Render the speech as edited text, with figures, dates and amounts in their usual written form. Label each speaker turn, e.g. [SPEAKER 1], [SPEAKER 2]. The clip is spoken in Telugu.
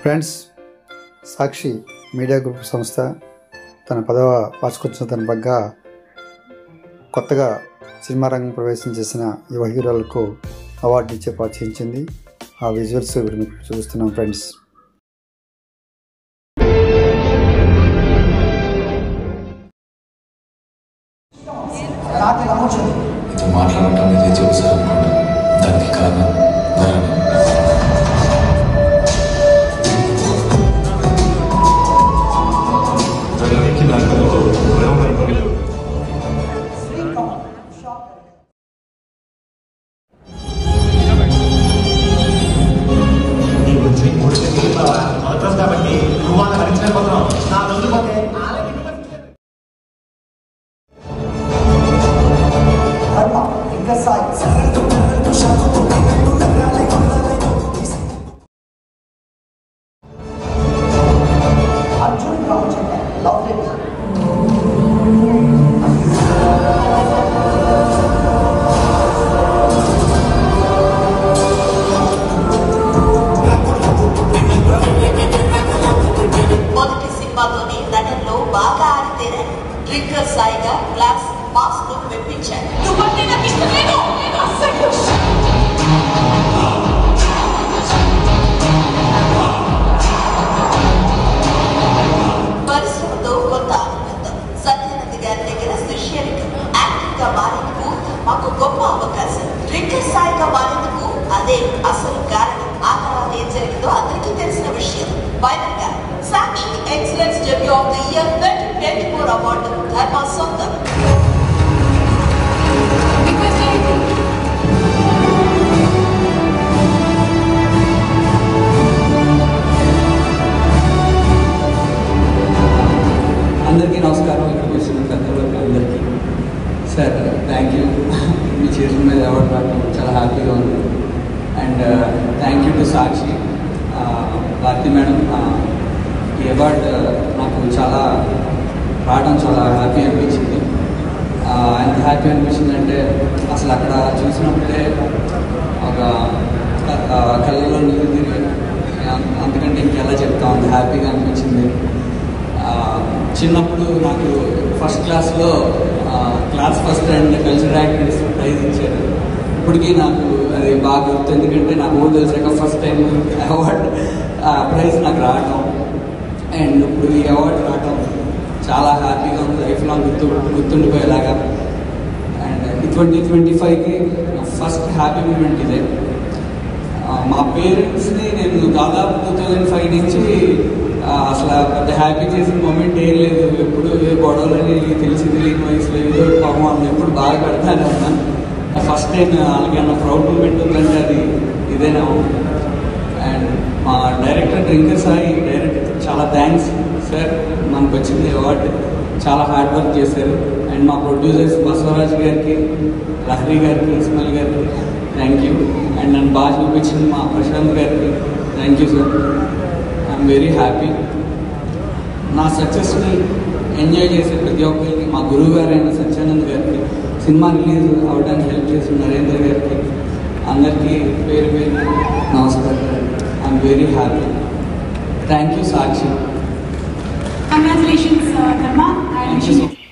[SPEAKER 1] ఫ్రెండ్స్, సాక్షి మీడియా గ్రూప్ సంస్థ తన 10వ వార్షికోత్సవం కొత్తగా సినిమా రంగం ప్రవేశం చేసిన యువ హీరోలకు అవార్డు ఇచ్చే ప్రోత్సహించింది. ఆ విజువల్స్ ఇప్పుడు మీకు చూస్తున్నాం ఫ్రెండ్స్.
[SPEAKER 2] ఇది మాట్లాడటం ఇది చూసారు అనుకుంటా. దానికి కారణం
[SPEAKER 3] సాయిగా గ్లాస్ మాస్క్ మెప్పించాడు. పరిశ్రమతో కొంత అనుబంధం. సత్యనంద్ గారి దగ్గర శిష్యులకు యాక్టివ్ గా మారేందుకు మాకు గొప్ప అవకాశం. డ్రింకర్ సాయిగా మారేందుకు అదే అసలు కారణం. ఆ తర్వాత ఏం జరిగిందో అందరికీ తెలిసిన విషయం. ఫైనల్ గా Sakshi excellence debut of the year 2024 award Dharma సొంతం.
[SPEAKER 4] అందరికీ నమస్కారం. ఇక్కడికి వచ్చిన పెద్దలకి అందరికీ సార్ థ్యాంక్ యూ. మీ చేతుల మీద అవార్డు రావడం చాలా హ్యాపీగా ఉంది. And thank you to Sakshi Bharati madam. ఈ అవార్డు నాకు చాలా రావడం చాలా హ్యాపీ అనిపించింది. ఎంత హ్యాపీ అనిపించింది అంటే అసలు అక్కడ చూసినప్పుడే ఒక కళ్ళలో నీళ్ళు తిరిగి అందుకంటే ఇంకెలా చెప్తాం, అంత హ్యాపీగా అనిపించింది. చిన్నప్పుడు నాకు ఫస్ట్ క్లాస్లో class first and cultural activities prize ఇచ్చారు. ఇప్పటికీ నాకు అది బాగా గుర్తు, ఎందుకంటే నాకు ఊరు తెలిసాక ఫస్ట్ టైం అవార్డు ప్రైజ్ నాకు రావటం అండ్ ఇప్పుడు ఈ అవార్డు రావటం చాలా హ్యాపీగా ఉంది. లైఫ్ లాంగ్ గుర్తుండిపోయేలాగా. అండ్ 2025కి ఫస్ట్ హ్యాపీ మూమెంట్ ఇదే. మా పేరెంట్స్ని నేను దాదాపు 2005 నుంచి అసలు పెద్ద హ్యాపీ చేసిన మూమెంట్ ఏం లేదు. ఎప్పుడు ఏ గొడవలని తెలియని వయసులో ఏదో పాపం వాళ్ళు ఎప్పుడు బాగా కడతానే ఉన్నాను. ఫస్ట్ టైం వాళ్ళకి అన్న ప్రౌడ్ మూమెంట్ ఉందంటే అది ఇదేనా. అండ్ మా డైరెక్టర్ డ్రింకర్ సాయి డైరెక్టర్ చాలా థ్యాంక్స్ సార్. మనకు వచ్చింది అవార్డు, చాలా హార్డ్ వర్క్ చేశారు. అండ్ మా ప్రొడ్యూసర్స్ బసవరాజ్ గారికి, లహరి గారికి, ఇస్మాయిల్ గారికి థ్యాంక్ యూ. అండ్ నన్ను బాగా చూపించింది మా ప్రశాంత్ గారికి thank you sir. I'm very happy. నా సక్సెస్ని ఎంజాయ్ చేసే ప్రతి ఒక్కరికి, మా గురువు గారైన సత్యానంద్ గారికి, సినిమా రిలీజ్ అవ్వడానికి హెల్ప్ చేసిన నరేంద్ర గారికి అందరికీ పేరు పేరు నమస్కారం. I'm very happy. Thank you Sakshi.
[SPEAKER 5] Congratulations, Dharma.
[SPEAKER 4] Thank you so much.